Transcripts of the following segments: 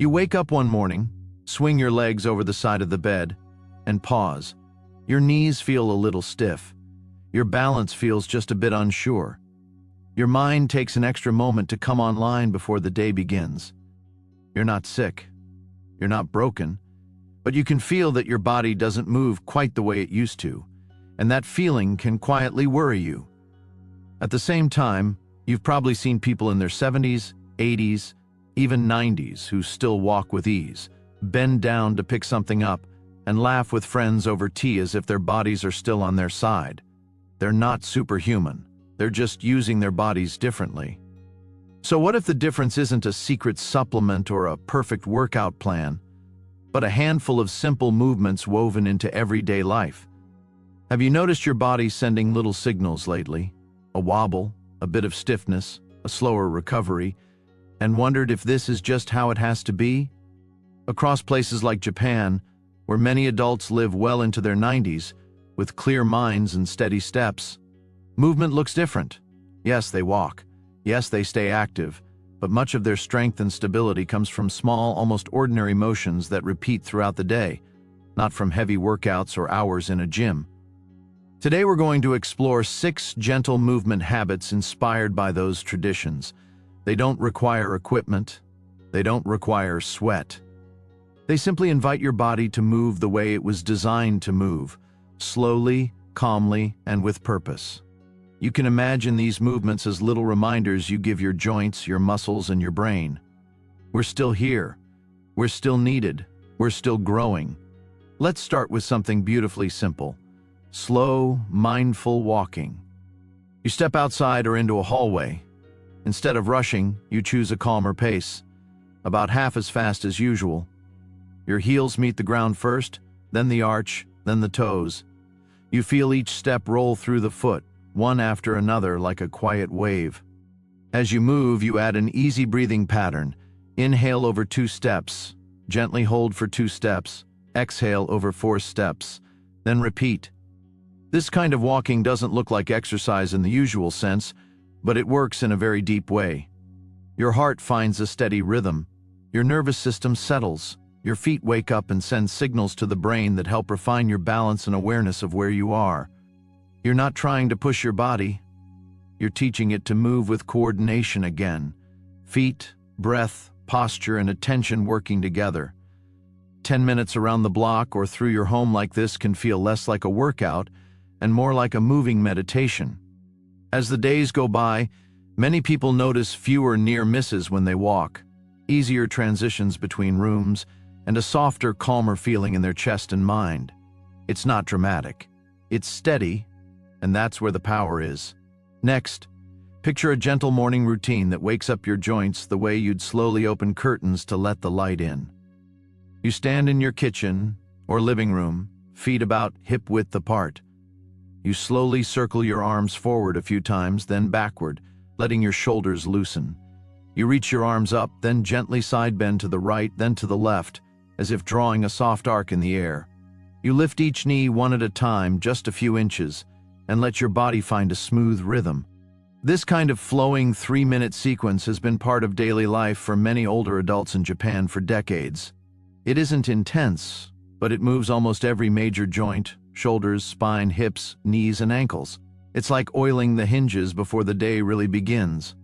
You wake up one morning, swing your legs over the side of the bed, and pause. Your knees feel a little stiff. Your balance feels just a bit unsure. Your mind takes an extra moment to come online before the day begins. You're not sick. You're not broken. But you can feel that your body doesn't move quite the way it used to, and that feeling can quietly worry you. At the same time, you've probably seen people in their 70s, 80s, even 90s who still walk with ease, bend down to pick something up, and laugh with friends over tea as if their bodies are still on their side. They're not superhuman. They're just using their bodies differently. So what if the difference isn't a secret supplement or a perfect workout plan, but a handful of simple movements woven into everyday life? Have you noticed your body sending little signals lately? A wobble, a bit of stiffness, a slower recovery, and wondered if this is just how it has to be? Across places like Japan, where many adults live well into their 90s, with clear minds and steady steps, movement looks different. Yes, they walk. Yes, they stay active, but much of their strength and stability comes from small, almost ordinary motions that repeat throughout the day, not from heavy workouts or hours in a gym. Today we're going to explore 6 gentle movement habits inspired by those traditions. They don't require equipment. They don't require sweat. They simply invite your body to move the way it was designed to move, slowly, calmly, and with purpose. You can imagine these movements as little reminders you give your joints, your muscles, and your brain. We're still here. We're still needed. We're still growing. Let's start with something beautifully simple. Slow, mindful walking. You step outside or into a hallway. Instead of rushing, you choose a calmer pace, about half as fast as usual. Your heels meet the ground first, then the arch, then the toes. You feel each step roll through the foot, one after another like a quiet wave. As you move, you add an easy breathing pattern. Inhale over 2 steps, gently hold for 2 steps, exhale over 4 steps, then repeat. This kind of walking doesn't look like exercise in the usual sense, but it works in a very deep way. Your heart finds a steady rhythm. Your nervous system settles. Your feet wake up and send signals to the brain that help refine your balance and awareness of where you are. You're not trying to push your body. You're teaching it to move with coordination again. Feet, breath, posture, and attention working together. 10 minutes around the block or through your home like this can feel less like a workout and more like a moving meditation. As the days go by, many people notice fewer near misses when they walk, easier transitions between rooms, and a softer, calmer feeling in their chest and mind. It's not dramatic. It's steady, and that's where the power is. Next, picture a gentle morning routine that wakes up your joints the way you'd slowly open curtains to let the light in. You stand in your kitchen or living room, feet about hip-width apart. You slowly circle your arms forward a few times, then backward, letting your shoulders loosen. You reach your arms up, then gently side bend to the right, then to the left, as if drawing a soft arc in the air. You lift each knee one at a time, just a few inches, and let your body find a smooth rhythm. This kind of flowing 3-minute sequence has been part of daily life for many older adults in Japan for decades. It isn't intense, but it moves almost every major joint: shoulders, spine, hips, knees, and ankles. It's like oiling the hinges before the day really begins.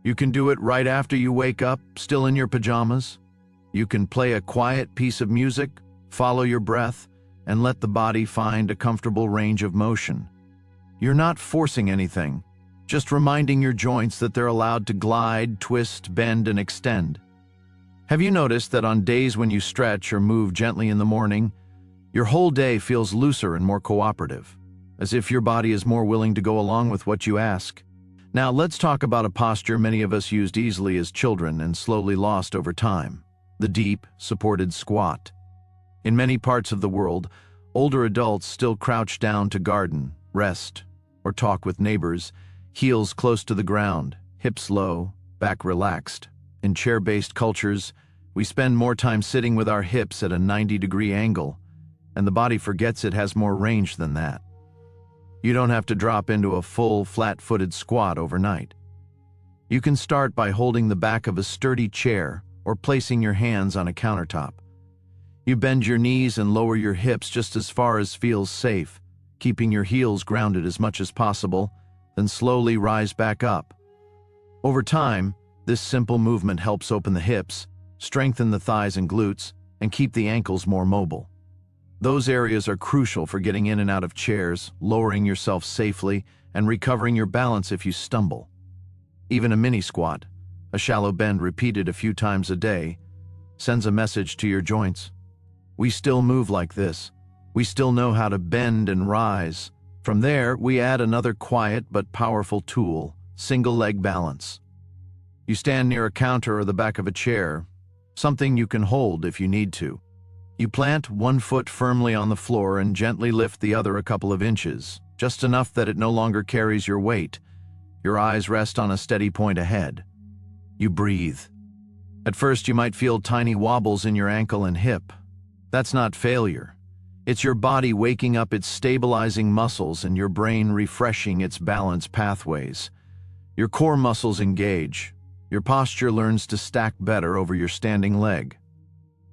You can do it right after you wake up, still in your pajamas. You can play a quiet piece of music, follow your breath, and let the body find a comfortable range of motion. You're not forcing anything, just reminding your joints that they're allowed to glide, twist, bend, and extend. Have you noticed that on days when you stretch or move gently in the morning, your whole day feels looser and more cooperative, as if your body is more willing to go along with what you ask? Now let's talk about a posture many of us used easily as children and slowly lost over time: the deep, supported squat. In many parts of the world, older adults still crouch down to garden, rest, or talk with neighbors, heels close to the ground, hips low, back relaxed. In chair-based cultures, we spend more time sitting with our hips at a 90-degree angle, and the body forgets it has more range than that. You don't have to drop into a full, flat-footed squat overnight. You can start by holding the back of a sturdy chair or placing your hands on a countertop. You bend your knees and lower your hips just as far as feels safe, keeping your heels grounded as much as possible, then slowly rise back up. Over time, this simple movement helps open the hips, strengthen the thighs and glutes, and keep the ankles more mobile. Those areas are crucial for getting in and out of chairs, lowering yourself safely, and recovering your balance if you stumble. Even a mini squat, a shallow bend repeated a few times a day, sends a message to your joints. We still move like this. We still know how to bend and rise. From there, we add another quiet but powerful tool, single leg balance. You stand near a counter or the back of a chair, something you can hold if you need to. You plant one foot firmly on the floor and gently lift the other a couple of inches, just enough that it no longer carries your weight. Your eyes rest on a steady point ahead. You breathe. At first, you might feel tiny wobbles in your ankle and hip. That's not failure. It's your body waking up its stabilizing muscles and your brain refreshing its balance pathways. Your core muscles engage. Your posture learns to stack better over your standing leg.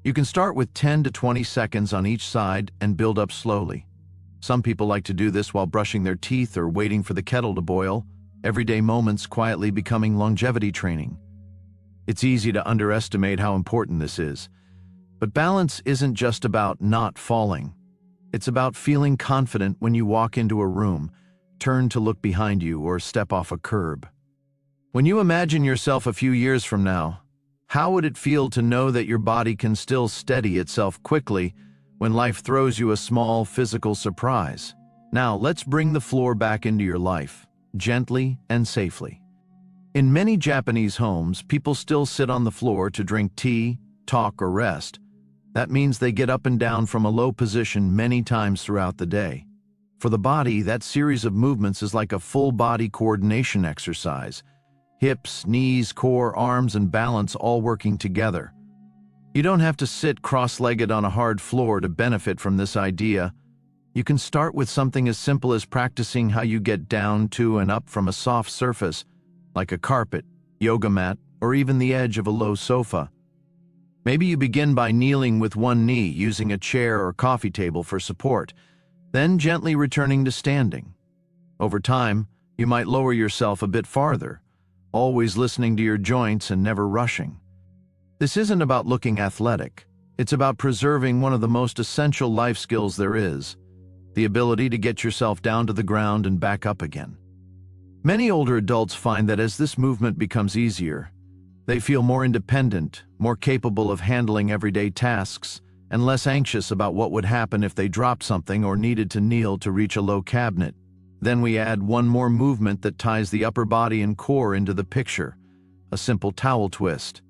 You can start with 10 to 20 seconds on each side and build up slowly. Some people like to do this while brushing their teeth or waiting for the kettle to boil, everyday moments quietly becoming longevity training. It's easy to underestimate how important this is. But balance isn't just about not falling. It's about feeling confident when you walk into a room, turn to look behind you, or step off a curb. When you imagine yourself a few years from now, how would it feel to know that your body can still steady itself quickly when life throws you a small physical surprise? Now, let's bring the floor back into your life, gently and safely. In many Japanese homes, people still sit on the floor to drink tea, talk, or rest. That means they get up and down from a low position many times throughout the day. For the body, that series of movements is like a full-body coordination exercise. Hips, knees, core, arms, and balance all working together. You don't have to sit cross-legged on a hard floor to benefit from this idea. You can start with something as simple as practicing how you get down to and up from a soft surface, like a carpet, yoga mat, or even the edge of a low sofa. Maybe you begin by kneeling with one knee, using a chair or coffee table for support, then gently returning to standing. Over time, you might lower yourself a bit farther, always listening to your joints and never rushing. This isn't about looking athletic. It's about preserving one of the most essential life skills there is, the ability to get yourself down to the ground and back up again. Many older adults find that as this movement becomes easier, they feel more independent, more capable of handling everyday tasks, and less anxious about what would happen if they dropped something or needed to kneel to reach a low cabinet. Then we add one more movement that ties the upper body and core into the picture, a simple towel twist.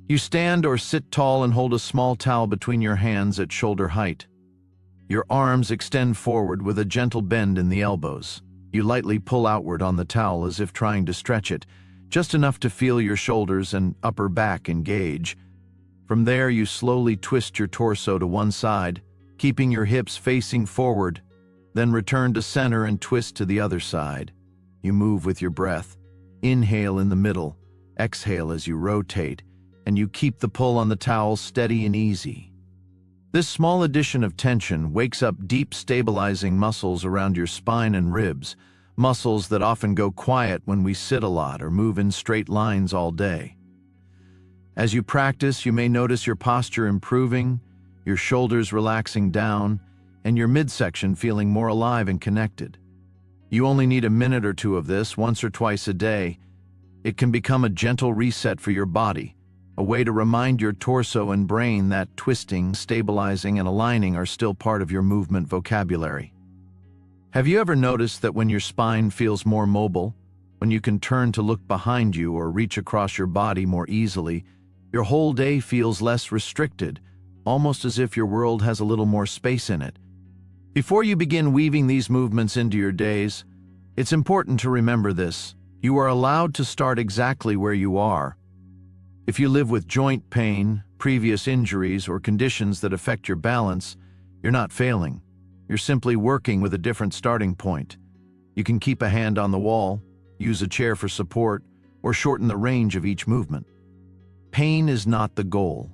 You stand or sit tall and hold a small towel between your hands at shoulder height. Your arms extend forward with a gentle bend in the elbows. You lightly pull outward on the towel as if trying to stretch it, just enough to feel your shoulders and upper back engage. From there, you slowly twist your torso to one side, keeping your hips facing forward, then return to center and twist to the other side. You move with your breath. Inhale in the middle, exhale as you rotate, and you keep the pull on the towel steady and easy. This small addition of tension wakes up deep stabilizing muscles around your spine and ribs, muscles that often go quiet when we sit a lot or move in straight lines all day. As you practice, you may notice your posture improving, your shoulders relaxing down, and your midsection feeling more alive and connected. You only need a minute or two of this once or twice a day. It can become a gentle reset for your body, a way to remind your torso and brain that twisting, stabilizing, and aligning are still part of your movement vocabulary. Have you ever noticed that when your spine feels more mobile, when you can turn to look behind you or reach across your body more easily, your whole day feels less restricted, almost as if your world has a little more space in it? Before you begin weaving these movements into your days, it's important to remember this. You are allowed to start exactly where you are. If you live with joint pain, previous injuries, or conditions that affect your balance, you're not failing. You're simply working with a different starting point. You can keep a hand on the wall, use a chair for support, or shorten the range of each movement. Pain is not the goal.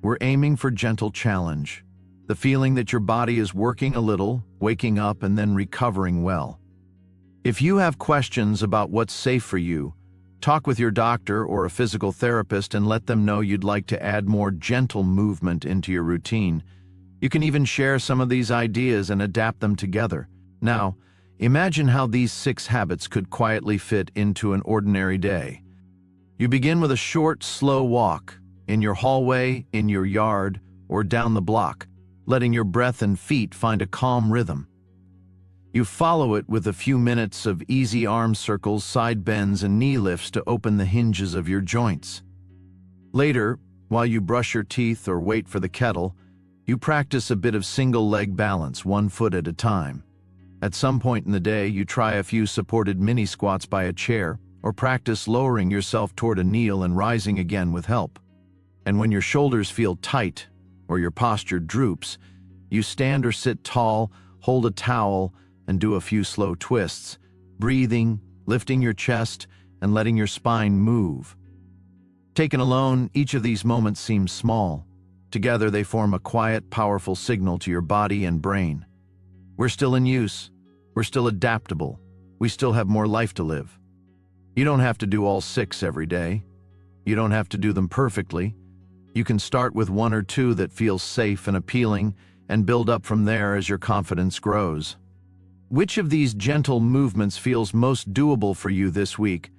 We're aiming for gentle challenge. The feeling that your body is working a little, waking up, and then recovering well. If you have questions about what's safe for you, talk with your doctor or a physical therapist and let them know you'd like to add more gentle movement into your routine. You can even share some of these ideas and adapt them together. Now, imagine how these 6 habits could quietly fit into an ordinary day. You begin with a short, slow walk in your hallway, in your yard, or down the block, letting your breath and feet find a calm rhythm. You follow it with a few minutes of easy arm circles, side bends, and knee lifts to open the hinges of your joints. Later, while you brush your teeth or wait for the kettle, you practice a bit of single leg balance, 1 foot at a time. At some point in the day, you try a few supported mini squats by a chair, or practice lowering yourself toward a kneel and rising again with help. And when your shoulders feel tight or your posture droops, you stand or sit tall, hold a towel, and do a few slow twists, breathing, lifting your chest, and letting your spine move. Taken alone, each of these moments seems small. Together, they form a quiet, powerful signal to your body and brain. We're still in use. We're still adaptable. We still have more life to live. You don't have to do all 6 every day. You don't have to do them perfectly. You can start with 1 or 2 that feel safe and appealing and build up from there as your confidence grows. Which of these gentle movements feels most doable for you this week?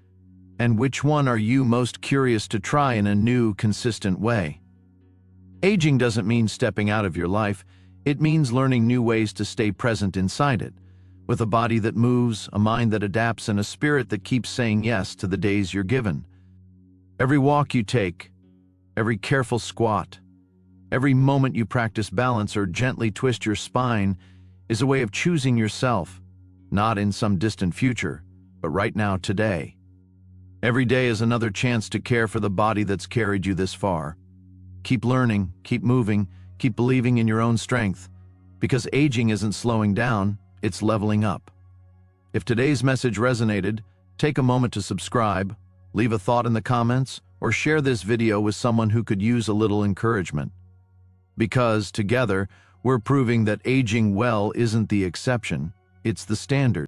And which one are you most curious to try in a new, consistent way? Aging doesn't mean stepping out of your life. It means learning new ways to stay present inside it, with a body that moves, a mind that adapts, and a spirit that keeps saying yes to the days you're given. Every walk you take, every careful squat, every moment you practice balance or gently twist your spine is a way of choosing yourself, not in some distant future, but right now, today. Every day is another chance to care for the body that's carried you this far. Keep learning, keep moving, keep believing in your own strength, because aging isn't slowing down, it's leveling up. If today's message resonated, take a moment to subscribe, leave a thought in the comments, or share this video with someone who could use a little encouragement. Because together, we're proving that aging well isn't the exception, it's the standard.